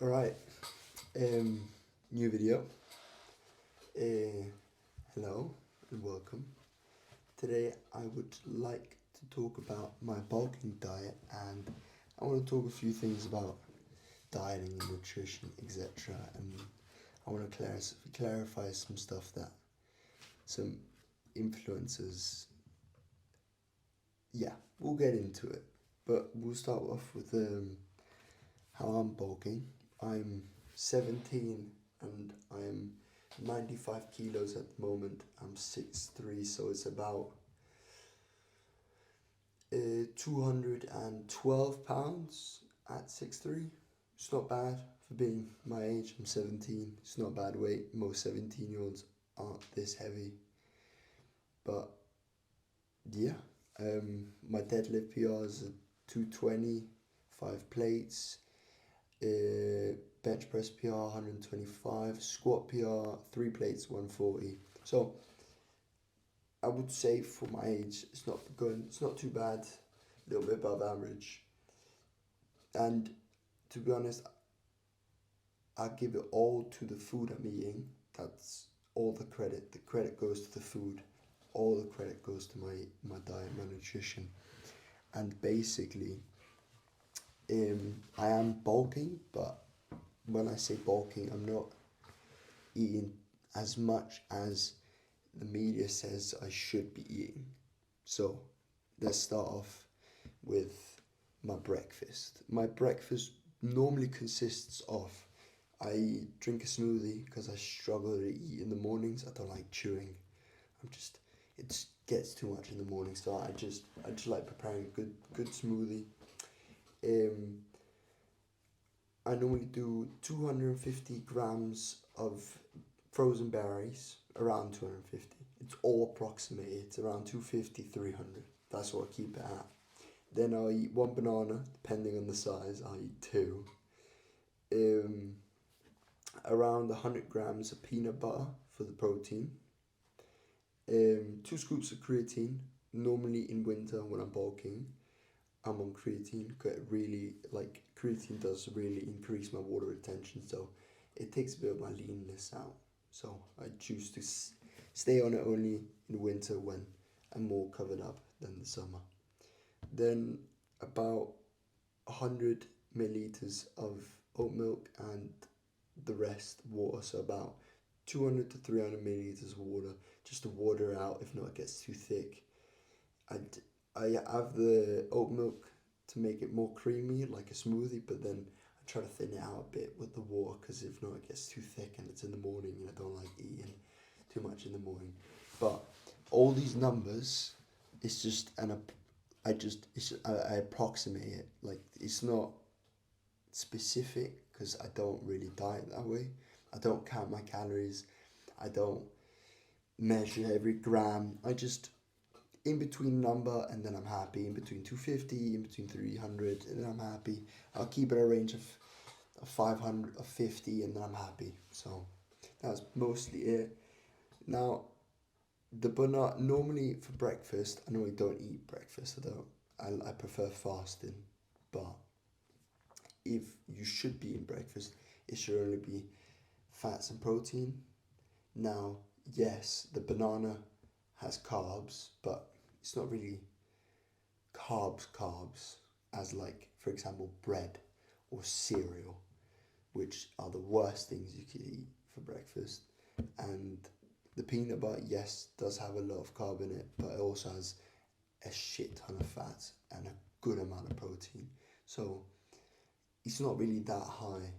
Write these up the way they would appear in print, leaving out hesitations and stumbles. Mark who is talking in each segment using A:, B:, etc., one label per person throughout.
A: Alright, new video. Uh, Hello and welcome. Today I would like to talk about my bulking diet, and I want to talk a few things about dieting and nutrition, etc. And I want to clarify some stuff that some influencers, yeah, we'll get into it. But we'll start off with how I'm bulking. I'm 17 and I'm 95 kilos at the moment. I'm 6'3", so it's about 212 pounds at 6'3". It's not bad for being my age. I'm 17. It's not bad weight. Most 17-year-olds aren't this heavy. But yeah, my deadlift PR is a 220, 5 plates. Bench press PR 125, squat PR 3 plates 140. So I would say for my age, it's not good. It's not too bad. A little bit above average. And to be honest, I give it all to the food I'm eating. That's all the credit. The credit goes to the food. All the credit goes to my diet, my nutrition. And basically, I am bulking, but when I say bulking, I'm not eating as much as the media says I should be eating. So let's start off with my breakfast. My breakfast normally consists of I drink a smoothie because I struggle to eat in the mornings. I don't like chewing. It gets too much in the morning, so I just like preparing a good smoothie. Um, I normally do 250 grams of frozen berries, around 250. It's all approximated. It's around 250, 300. That's what I keep it at. Then I'll eat one banana, depending on the size. I'll eat two. Um, Around 100 grams of peanut butter for the protein. 2 scoops of creatine. Normally in winter when I'm bulking, I'm on creatine because creatine does really increase my water retention, so it takes a bit of my leanness out. So I choose to stay on it only in winter when I'm more covered up than the summer. Then about 100 milliliters of oat milk and the rest water, so about 200 to 300 milliliters of water just to water out if not it gets too thick. And I have the oat milk to make it more creamy like a smoothie, but then I try to thin it out a bit with the water because if not it gets too thick and it's in the morning and I don't like eating too much in the morning. But all these numbers, it's just I approximate it. Like it's not specific because I don't really diet that way. I don't count my calories. I don't measure every gram. I just in between number and then I'm happy. In between 250, in between 300, and then I'm happy. I'll keep it a range of 500, of 50, and then I'm happy. So that's mostly it. Now, the banana, normally for breakfast, I normally don't eat breakfast. I prefer fasting. But if you should be in breakfast, it should only be fats and protein. Now, yes, the banana has carbs, but it's not really carbs as like for example bread or cereal, which are the worst things you could eat for breakfast. And the peanut butter, yes, does have a lot of carb in it, but it also has a shit ton of fat and a good amount of protein. So it's not really that high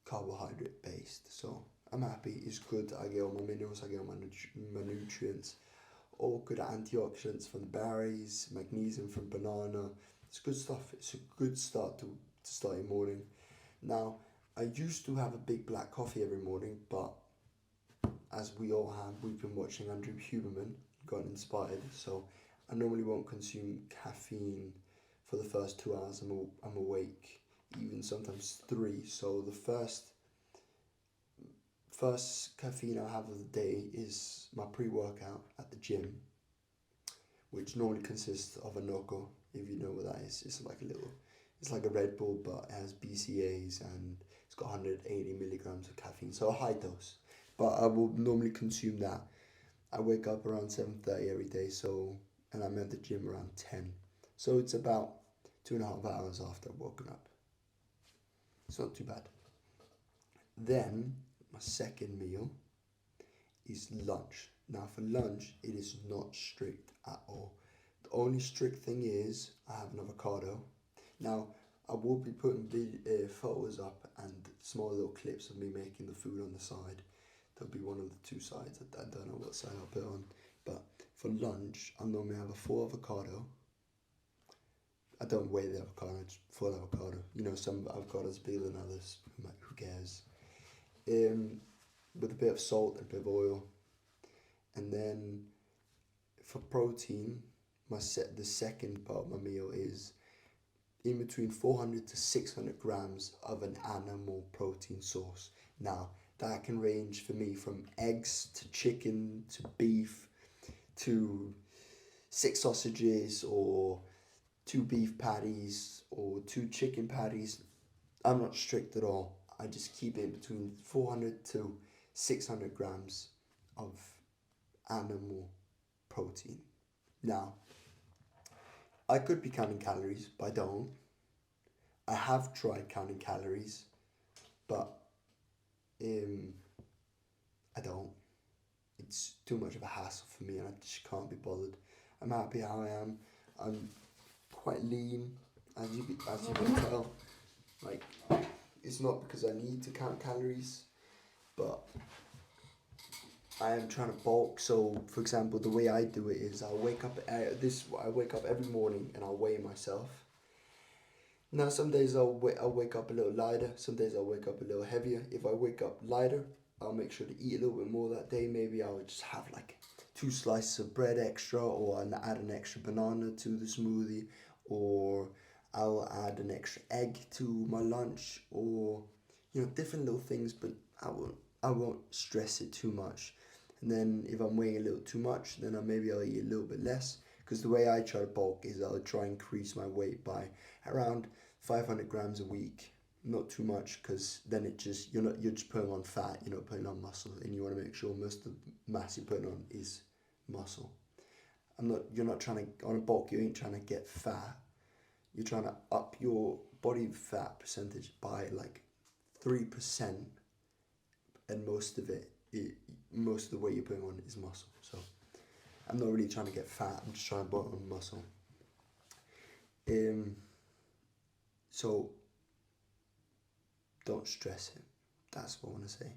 A: carbohydrate based. So I'm happy. It's good. I get all my minerals. I get all my nutrients. All good antioxidants from the berries, magnesium from banana. It's good stuff. It's a good start to start your morning. Now, I used to have a big black coffee every morning, but as we all have, we've been watching Andrew Huberman, got inspired. So I normally won't consume caffeine for the first 2 hours. I'm awake, even sometimes three. So the first caffeine I have of the day is my pre-workout at the gym, which normally consists of a Noko, if you know what that is. It's like a little, It's like a Red Bull, but it has BCAs and it's got 180 milligrams of caffeine, so a high dose. But I will normally consume that. I wake up around 7:30 every day, so and I'm at the gym around 10. So it's about 2.5 hours after I've woken up. It's not too bad. Then my second meal is lunch. Now for lunch, it is not strict at all. The only strict thing is I have an avocado. Now I will be putting photos up and small little clips of me making the food on the side. There'll be one of the two sides. I don't know what side I'll put on. But for lunch, I normally have a full avocado. I don't weigh the avocado, it's full avocado. You know, some avocados bigger than others. Who cares? With a bit of salt and a bit of oil. And then for protein, the second part of my meal is in between 400 to 600 grams of an animal protein source. Now, that can range for me from eggs to chicken to beef to 6 sausages or 2 beef patties or 2 chicken patties. I'm not strict at all. I just keep it between 400 to 600 grams of animal protein. Now, I could be counting calories, but I don't. I have tried counting calories, but I don't. It's too much of a hassle for me and I just can't be bothered. I'm happy how I am. I'm quite lean, as you can tell. Like, it's not because I need to count calories, but I am trying to bulk. So, for example, the way I do it is I wake up every morning and I'll weigh myself. Now, some days I'll wake up a little lighter. Some days I'll wake up a little heavier. If I wake up lighter, I'll make sure to eat a little bit more that day. Maybe I'll just have like 2 slices of bread extra, or I'll add an extra banana to the smoothie, or I'll add an extra egg to my lunch, or different little things. But I won't stress it too much. And then if I'm weighing a little too much, then I'll eat a little bit less. Because the way I try to bulk is I'll try and increase my weight by around 500 grams a week. Not too much, because then you're just putting on fat, you're not putting on muscle, and you want to make sure most of the mass you're putting on is muscle. You're not trying to, on a bulk, you ain't trying to get fat. You're trying to up your body fat percentage by like 3%, and most of the weight you're putting on is muscle. So I'm not really trying to get fat, I'm just trying to put on muscle. So don't stress it. That's what I want to say.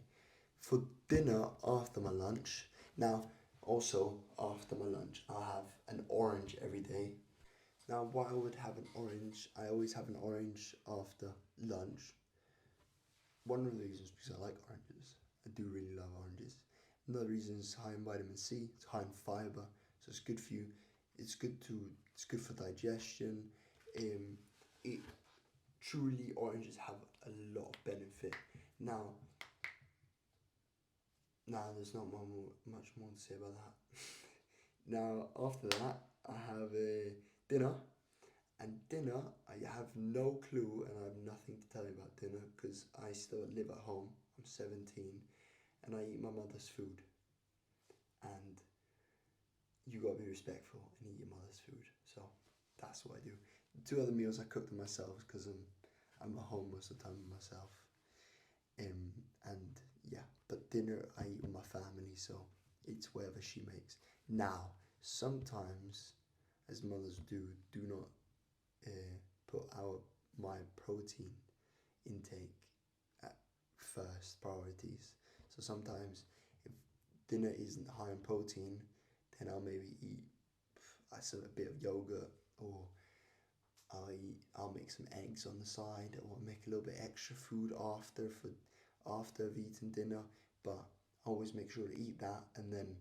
A: For dinner after my lunch, now also after my lunch, I'll have an orange every day. Now, why I would have an orange, I always have an orange after lunch. One of the reasons is because I like oranges. I do really love oranges. Another reason is high in vitamin C. It's high in fiber, so it's good for you. It's good for digestion. It truly, oranges have a lot of benefit. Now there's not much more to say about that. Now, after that, I have a dinner. And dinner, I have no clue and I have nothing to tell you about dinner because I still live at home. I'm 17 and I eat my mother's food. And you gotta be respectful and eat your mother's food. So that's what I do. The 2 other meals I cook them myself because I'm at home most of the time with myself. And yeah, but dinner I eat with my family, so it's whatever she makes. Now, sometimes, as mothers do not put my protein intake at first priorities. So sometimes if dinner isn't high in protein, then I'll maybe eat a bit of yogurt, or I'll make some eggs on the side, or make a little bit extra food after I've eaten dinner. But I always make sure to eat that and then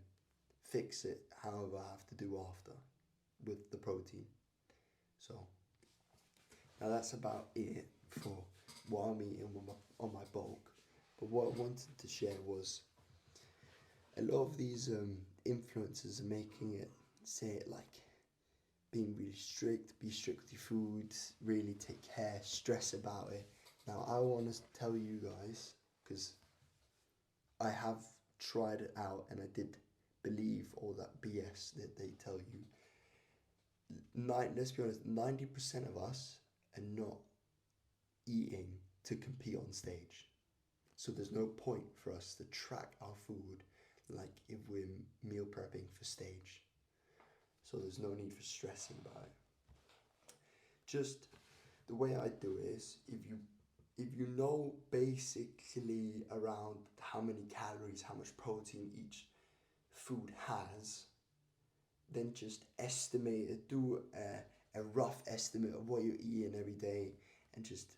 A: fix it however I have to do after with the protein. So now that's about it for what I'm eating on my bulk. But what I wanted to share was a lot of these influencers are making it say it like being really strict, be strict with your food, really take care, stress about it. Now I want to tell you guys, because I have tried it out and I did believe all that BS that they tell you. Let's be honest, 90% of us are not eating to compete on stage. So there's no point for us to track our food like if we're meal prepping for stage. So there's no need for stressing about it. Just the way I do it is if you know basically around how many calories, how much protein each food has, then just estimate it, do a rough estimate of what you're eating every day and just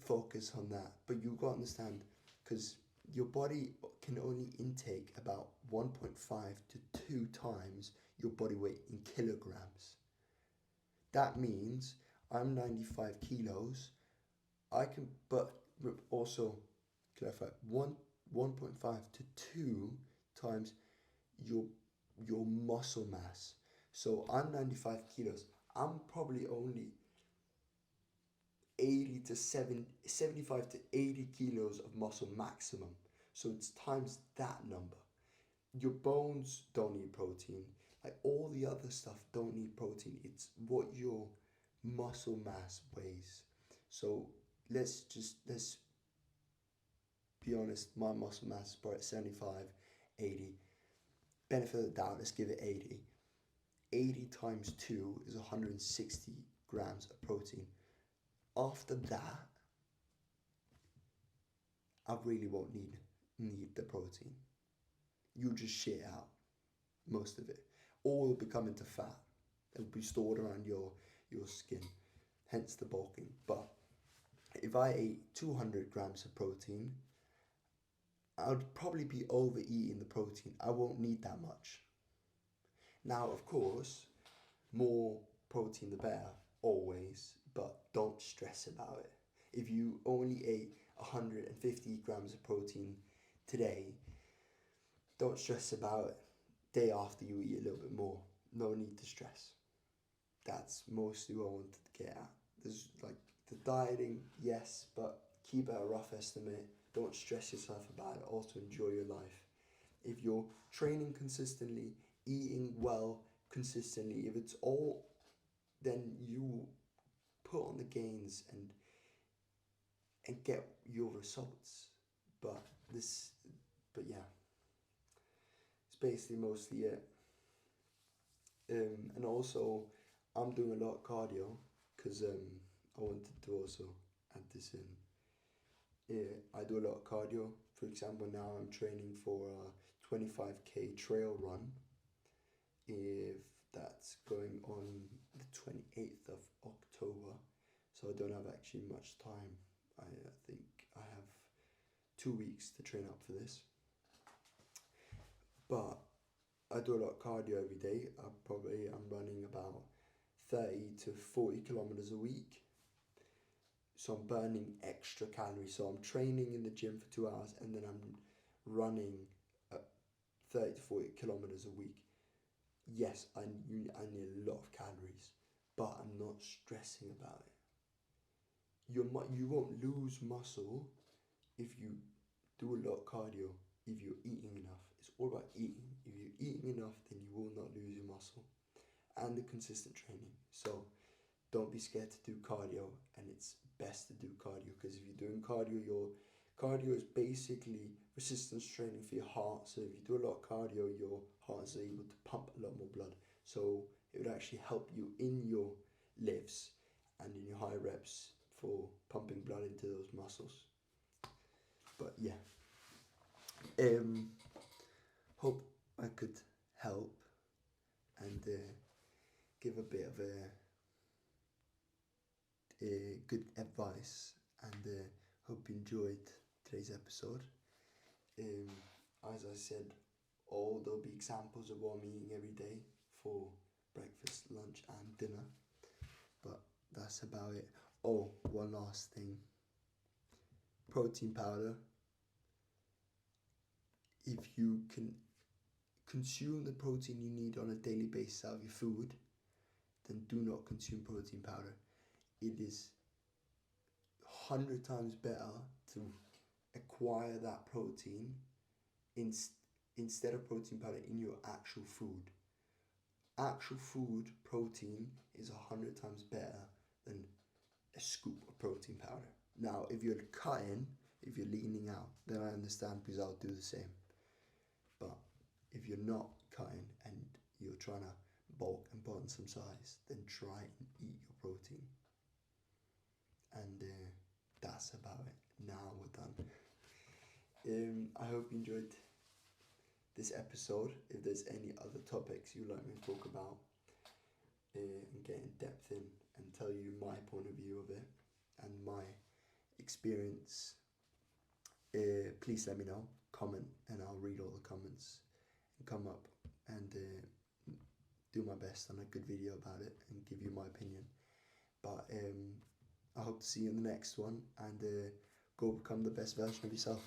A: focus on that. But you've got to understand, because your body can only intake about 1.5 to 2 times your body weight in kilograms. That means I'm 95 kilos. I can, but also clarify, 1.5 to 2 times your muscle mass. So I'm 95 kilos. I'm probably only 75 to 80 kilos of muscle maximum. So it's times that number. Your bones don't need protein. Like all the other stuff don't need protein. It's what your muscle mass weighs. So let's be honest, my muscle mass is probably at 75, 80. Benefit of the doubt, let's give it 80. 80 times 2 is 160 grams of protein. After that, I really won't need the protein. You just shit out most of it. Or it'll become into fat. It'll be stored around your skin, hence the bulking. But if I ate 200 grams of protein, I'd probably be overeating the protein. I won't need that much. Now, of course, more protein the better, always, but don't stress about it. If you only ate 150 grams of protein today, don't stress about it. Day after you eat a little bit more. No need to stress. That's mostly what I wanted to get at. There's like the dieting, yes, but keep it a rough estimate. Don't stress yourself about it. Also enjoy your life. If you're training consistently, eating well consistently, if it's all, then you put on the gains and get your results. But yeah, it's basically mostly it. And also, I'm doing a lot of cardio because I wanted to also add this in. I do a lot of cardio. For example, now I'm training for a 25k trail run. If that's going on the 28th of October, so I don't have actually much time. I think I have 2 weeks to train up for this. But I do a lot of cardio every day. I'm running about 30 to 40 kilometers a week. So I'm burning extra calories. So I'm training in the gym for 2 hours and then I'm running 30 to 40 kilometers a week. Yes, I need a lot of calories, but I'm not stressing about it. You won't lose muscle if you do a lot of cardio, if you're eating enough. It's all about eating. If you're eating enough, then you will not lose your muscle. And the consistent training. So don't be scared to do cardio, and it's best to do cardio because if you're doing cardio, your cardio is basically resistance training for your heart. So if you do a lot of cardio, your heart is able to pump a lot more blood. So it would actually help you in your lifts and in your high reps for pumping blood into those muscles. But yeah, hope I could help and give a bit of a good advice, and hope you enjoyed today's episode. As I said, there'll be examples of what I'm eating every day for breakfast, lunch and dinner, but that's about it. Oh, one last thing. Protein powder. If you can consume the protein you need on a daily basis out of your food, then do not consume protein powder. It is 100 times better to acquire that protein instead of protein powder in your actual food. Actual food protein is 100 times better than a scoop of protein powder. Now, if you're cutting, if you're leaning out, then I understand because I'll do the same. But if you're not cutting and you're trying to bulk and put on some size, then try and eat your protein. And that's about it. Now we're done. I hope you enjoyed this episode. If there's any other topics you'd like me to talk about and get in depth in and tell you my point of view of it and my experience, please let me know. Comment and I'll read all the comments and come up and do my best on a good video about it and give you my opinion. But I hope to see you in the next one, and go become the best version of yourself.